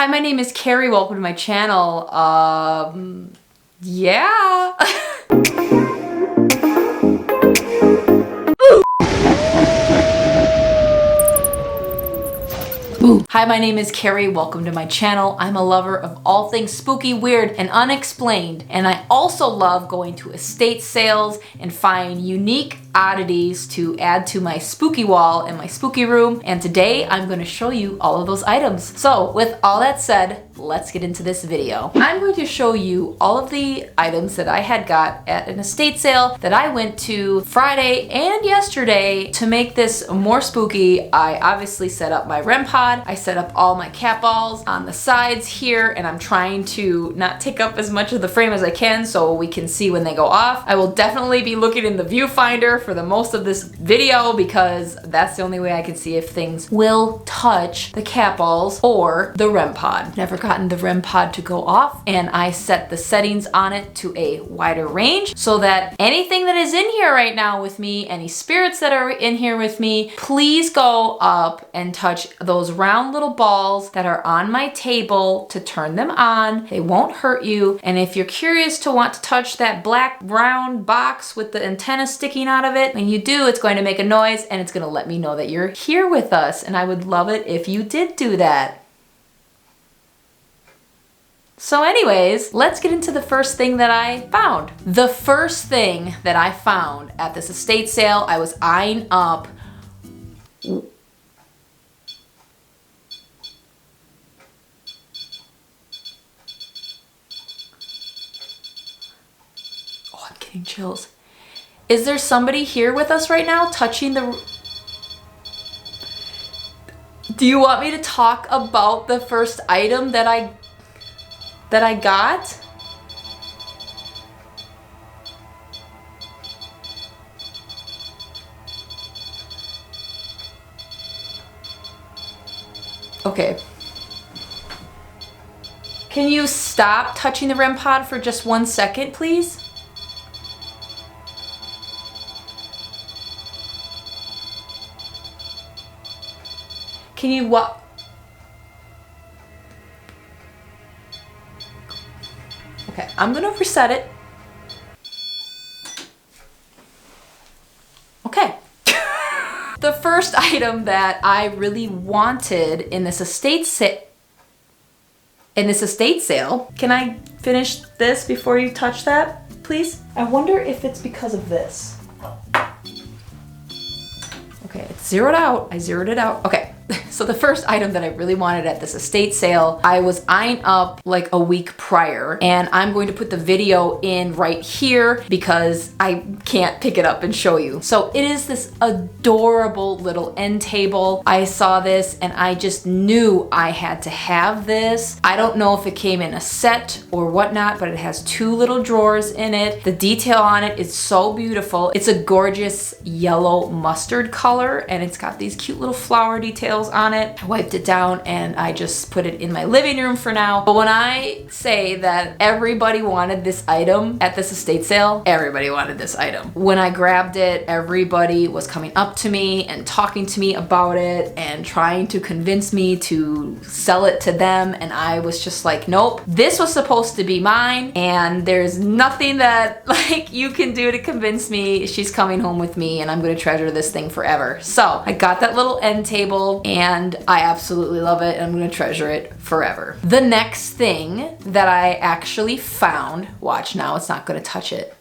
Hi, my name is Carrie. Welcome to my channel. Yeah. Hi, my name is Carrie. Welcome to my channel. I'm a lover of all things spooky, weird, and unexplained. And I also love going to estate sales and find unique oddities to add to my spooky wall in my spooky room. And today I'm going to show you all of those items. So with all that said, let's get into this video. I'm going to show you all of the items that I had got at an estate sale that I went to Friday and yesterday. To make this more spooky, I obviously set up my REM pod. I set up all my cat balls on the sides here, and I'm trying to not take up as much of the frame as I can so we can see when they go off. I will definitely be looking in the viewfinder for the most of this video because that's the only way I can see if things will touch the cat balls or the REM pod. Never gotten the REM pod to go off, and I set the settings on it to a wider range so that anything that is in here right now with me, any spirits that are in here with me, please go up and touch those round little balls that are on my table to turn them on. They won't hurt you. And if you're curious to want to touch that black round box with the antenna sticking out of it, when you do, it's going to make a noise and it's going to let me know that you're here with us. And I would love it if you did do that. So anyways, let's get into the first thing that I found. The first thing that I found at this estate sale, I was eyeing up. Oh, I'm getting chills. Is there somebody here with us right now touching the... Do you want me to talk about the first item that I got? Okay. Can you stop touching the REM pod for just 1 second, please? Can you what? Okay, I'm gonna reset it. Okay. The first item that I really wanted in this estate sale. Can I finish this before you touch that, please? I wonder if it's because of this. Okay, it's zeroed out. I zeroed it out. Okay. So the first item that I really wanted at this estate sale, I was eyeing up like a week prior, and I'm going to put the video in right here because I can't pick it up and show you. So it is this adorable little end table. I saw this and I just knew I had to have this. I don't know if it came in a set or whatnot, but it has 2 little drawers in it. The detail on it is so beautiful. It's a gorgeous yellow mustard color, and it's got these cute little flower details on it. I wiped it down and I just put it in my living room for now. But when I say that everybody wanted this item at this estate sale, everybody wanted this item. When I grabbed it, everybody was coming up to me and talking to me about it and trying to convince me to sell it to them. And I was just like, nope, this was supposed to be mine, and there's nothing that like you can do to convince me. She's coming home with me and I'm gonna treasure this thing forever. So I got that little end table and I absolutely love it and I'm gonna treasure it forever. The next thing that I actually found, watch now, it's not gonna touch it.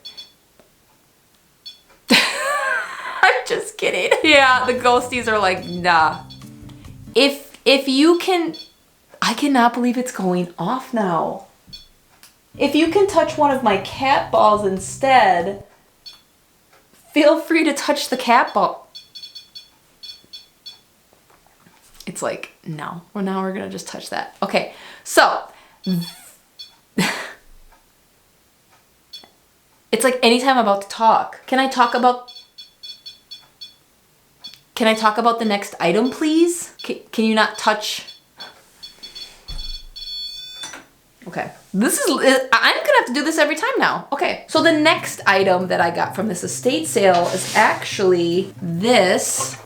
I'm just kidding. Yeah, the ghosties are like, nah. If you can, I cannot believe it's going off now. If you can touch one of my cat balls instead, feel free to touch the cat ball. It's like, no. Well, now we're gonna just touch that. Okay, so it's like anytime I'm about to talk. Can I talk about the next item, please? Can you not touch? Okay, this is, I'm gonna have to do this every time now. Okay, so the next item that I got from this estate sale is actually this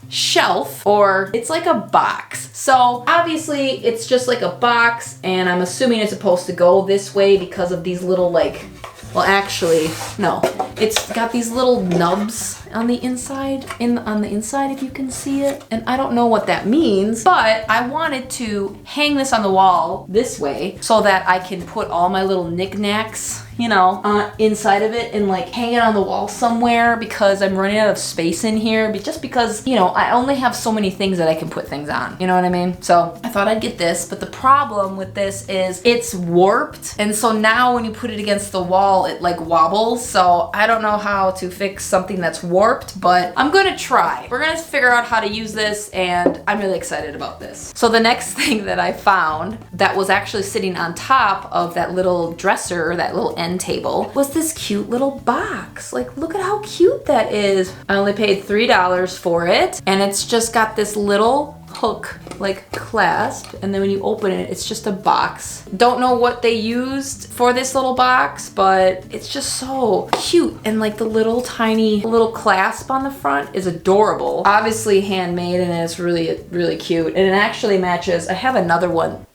shelf, or it's like a box. So obviously it's just like a box, and I'm assuming it's supposed to go this way because of these little like, well actually, no. It's got these little nubs on the inside, on the inside if you can see it. And I don't know what that means, but I wanted to hang this on the wall this way so that I can put all my little knickknacks, you know, inside of it and like hang it on the wall somewhere because I'm running out of space in here. But just because, you know, I only have so many things that I can put things on, you know what I mean? So I thought I'd get this, but the problem with this is it's warped. And so now when you put it against the wall, it like wobbles. So I don't know how to fix something that's warped, but I'm gonna try. We're gonna figure out how to use this, and I'm really excited about this. So the next thing that I found that was actually sitting on top of that little dresser, that little end table, was this cute little box. Like, look at how cute that is. I only paid $3 for it, and it's just got this little hook like clasp, and then when you open it, it's just a box. Don't know what they used for this little box, but it's just so cute, and like the little tiny little clasp on the front is adorable. Obviously handmade, and it's really, really cute, and it actually matches. I have another one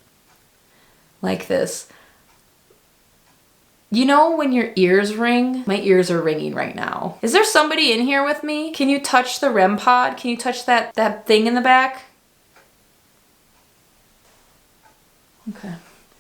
like this. You know when your ears ring? My ears are ringing right now. Is there somebody in here with me? Can you touch the REM pod? Can you touch that thing in the back? Okay.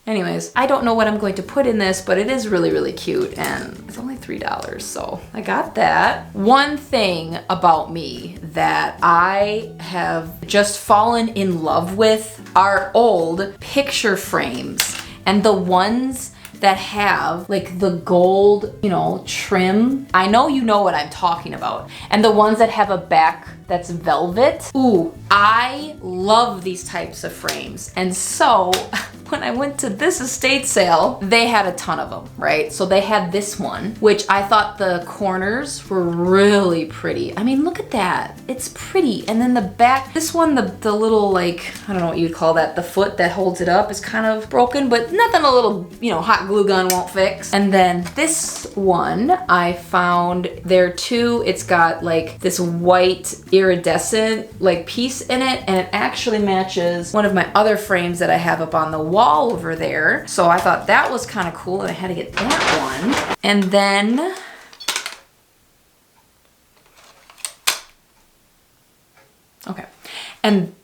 Anyways, I don't know what I'm going to put in this, but it is really, really cute, and it's only $3, so I got that. One thing about me that I have just fallen in love with are old picture frames, and the ones that have like the gold, you know, trim. I know you know what I'm talking about. And the ones that have a back that's velvet. Ooh, I love these types of frames. And so when I went to this estate sale, they had a ton of them, right? So they had this one, which I thought the corners were really pretty. I mean, look at that. It's pretty. And then the back, this one, the little like, I don't know what you'd call that, the foot that holds it up is kind of broken, but nothing a little, you know, hot glue gun won't fix. And then this one I found there too. It's got like this white iridescent like piece in it, and it actually matches one of my other frames that I have up on the wall over there. So I thought that was kind of cool, and I had to get that one. And then okay. And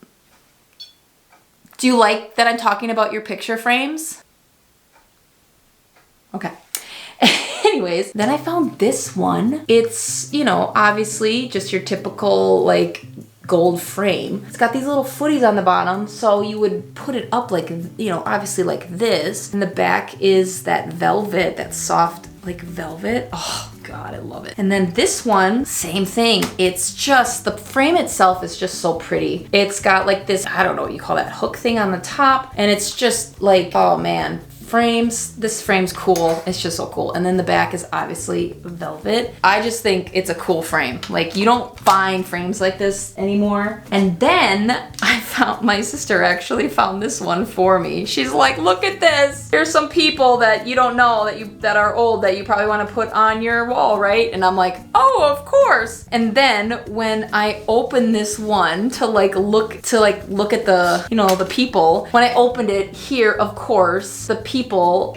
do you like that I'm talking about your picture frames? Okay. Anyways, then I found this one. It's, you know, obviously just your typical like gold frame. It's got these little footies on the bottom, so you would put it up like, you know, obviously like this. And the back is that velvet, that soft like velvet. Oh God, I love it. And then this one, same thing. It's just, the frame itself is just so pretty. It's got like this, I don't know what you call that, hook thing on the top. And it's just like, oh man, frames, this frame's cool. It's just so cool. And then the back is obviously velvet. I just think it's a cool frame. Like, you don't find frames like this anymore. And then I found, my sister actually found this one for me. She's like, look at this. There's some people that you don't know that are old that you probably want to put on your wall, right? And I'm like, oh, of course. And then when I opened this one to look at the, you know, the people, when I opened it here, of course, the people,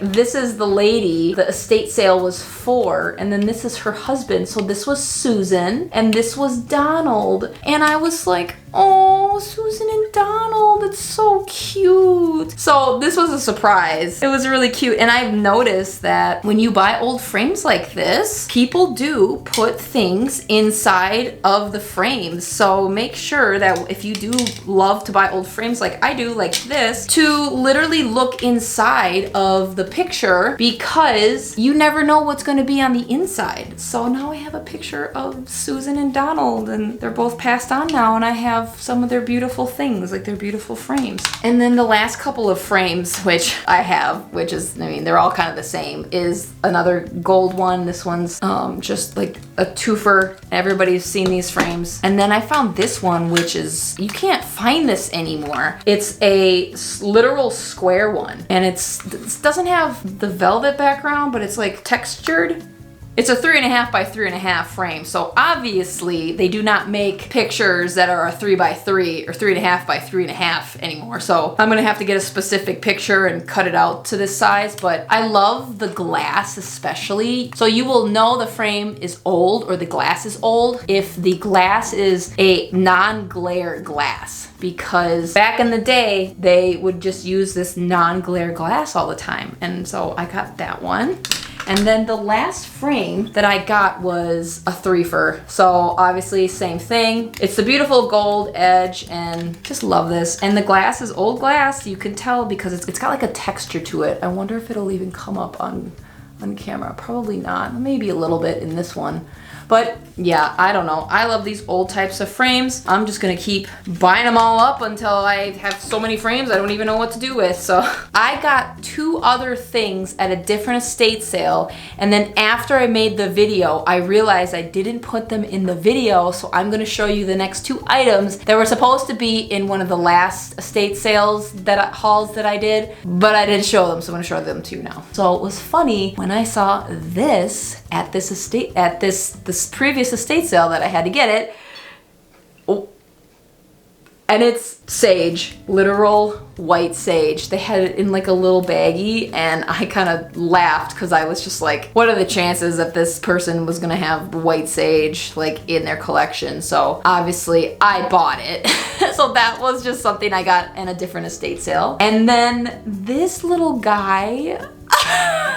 this is the lady the estate sale was for, and then this is her husband. So this was Susan and this was Donald, and I was like, oh, Susan and Donald, it's so cute. So this was a surprise. It was really cute. And I've noticed that when you buy old frames like this, people do put things inside of the frames. So make sure that if you do love to buy old frames like I do, like this, to literally look inside of the picture, because you never know what's going to be on the inside. So now I have a picture of Susan and Donald, and they're both passed on now, and I have some of their beautiful things, like their beautiful frames. And then the last couple of frames, which I have, which is, I mean, they're all kind of the same, is another gold one. This one's just like a twofer. Everybody's seen these frames. And then I found this one, which is, you can't find this anymore. It's a literal square one, and it doesn't have the velvet background, but it's like textured. It's a 3.5 by 3.5 frame, so obviously they do not make pictures that are a 3 by 3 or 3.5 by 3.5 anymore. So I'm gonna have to get a specific picture and cut it out to this size, but I love the glass especially. So you will know the frame is old or the glass is old if the glass is a non-glare glass, because back in the day, they would just use this non-glare glass all the time. And so I got that one. And then the last frame that I got was a threefer. So obviously same thing. It's the beautiful gold edge and just love this. And the glass is old glass. You can tell because it's got like a texture to it. I wonder if it'll even come up on camera. Probably not. Maybe a little bit in this one. But yeah, I don't know. I love these old types of frames. I'm just gonna keep buying them all up until I have so many frames I don't even know what to do with. So I got 2 other things at a different estate sale, and then after I made the video, I realized I didn't put them in the video, so I'm gonna show you the next 2 items that were supposed to be in one of the last estate sales hauls that I did, but I didn't show them, so I'm gonna show them to you now. So it was funny when I saw this at this previous estate sale that I had to get it. Oh. And it's sage, literal white sage. They had it in like a little baggie, and I kind of laughed because I was just like, what are the chances that this person was gonna have white sage like in their collection? So obviously I bought it. So that was just something I got in a different estate sale. And then this little guy,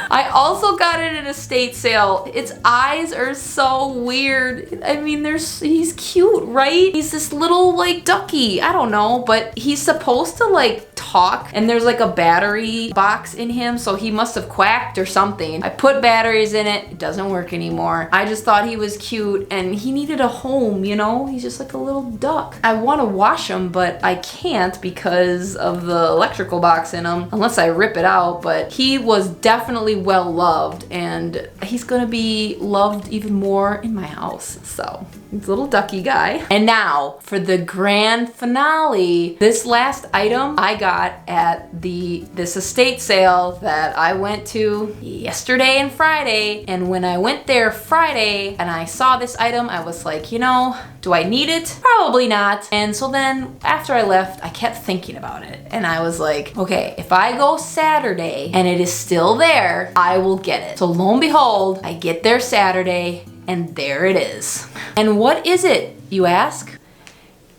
I also got it at an estate sale. Its eyes are so weird. I mean, he's cute, right? He's this little like ducky, I don't know, but he's supposed to like talk, and there's like a battery box in him, so he must have quacked or something. I put batteries in it, it doesn't work anymore. I just thought he was cute and he needed a home, you know? He's just like a little duck. I want to wash him, but I can't because of the electrical box in him, unless I rip it out. But he was definitely well loved, and he's gonna be loved even more in my house. So it's a little ducky guy. And now for the grand finale, this last item I got at this estate sale that I went to yesterday and Friday. And when I went there Friday and I saw this item, I was like, you know, do I need it? Probably not. And so then after I left, I kept thinking about it, and I was like, okay, if I go Saturday and it is still there, I will get it. So lo and behold, I get there Saturday and there it is. And what is it, you ask?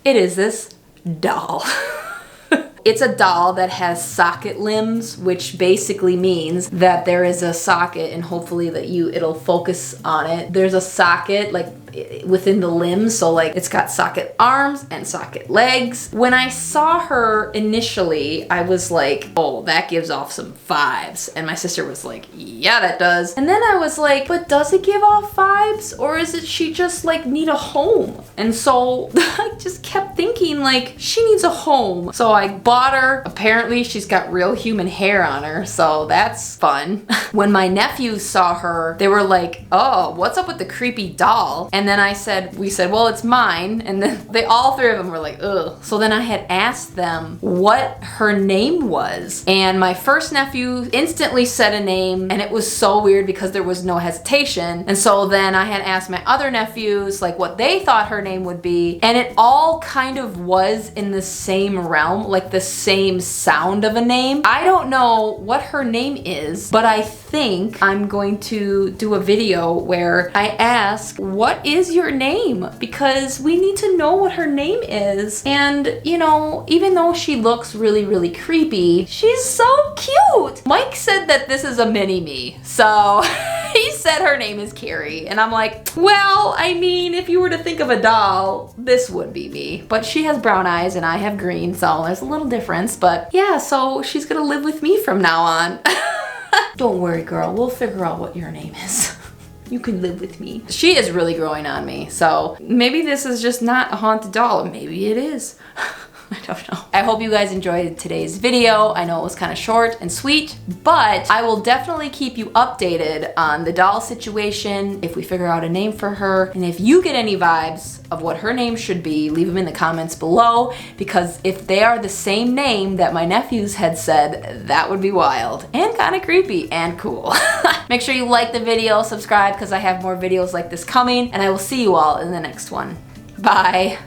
It is this doll. It's a doll that has socket limbs, which basically means that there is a socket, and hopefully that it'll focus on it. There's a socket like within the limbs, so like it's got socket arms and socket legs. When I saw her initially, I was like, oh, that gives off some vibes. And my sister was like, yeah, that does. And then I was like, but does it give off vibes, or is it she just like need a home? And so I just kept thinking like, she needs a home. So I bought her. Apparently she's got real human hair on her, so that's fun. When my nephews saw her, they were like, oh, what's up with the creepy doll? And then we said, well, it's mine. And then all 3 of them were like, ugh. So then I had asked them what her name was. And my first nephew instantly said a name, and it was so weird because there was no hesitation. And so then I had asked my other nephews like what they thought her name would be. And it all kind of was in the same realm, like the same sound of a name. I don't know what her name is, but I think I'm going to do a video where I ask, what is your name? Because we need to know what her name is. And you know, even though she looks really, really creepy, she's so cute. Mike said that this is a mini me. So he said her name is Carrie. And I'm like, well, I mean, if you were to think of a doll, this would be me. But she has brown eyes and I have green, so there's a little difference. But yeah, so she's gonna live with me from now on. Don't worry, girl, we'll figure out what your name is. You can live with me. She is really growing on me, so maybe this is just not a haunted doll. Maybe it is. I don't know. I hope you guys enjoyed today's video. I know it was kind of short and sweet, but I will definitely keep you updated on the doll situation, if we figure out a name for her, and if you get any vibes of what her name should be, leave them in the comments below, because if they are the same name that my nephews had said, that would be wild and kind of creepy and cool. Make sure you like the video, subscribe, because I have more videos like this coming, and I will see you all in the next one. Bye.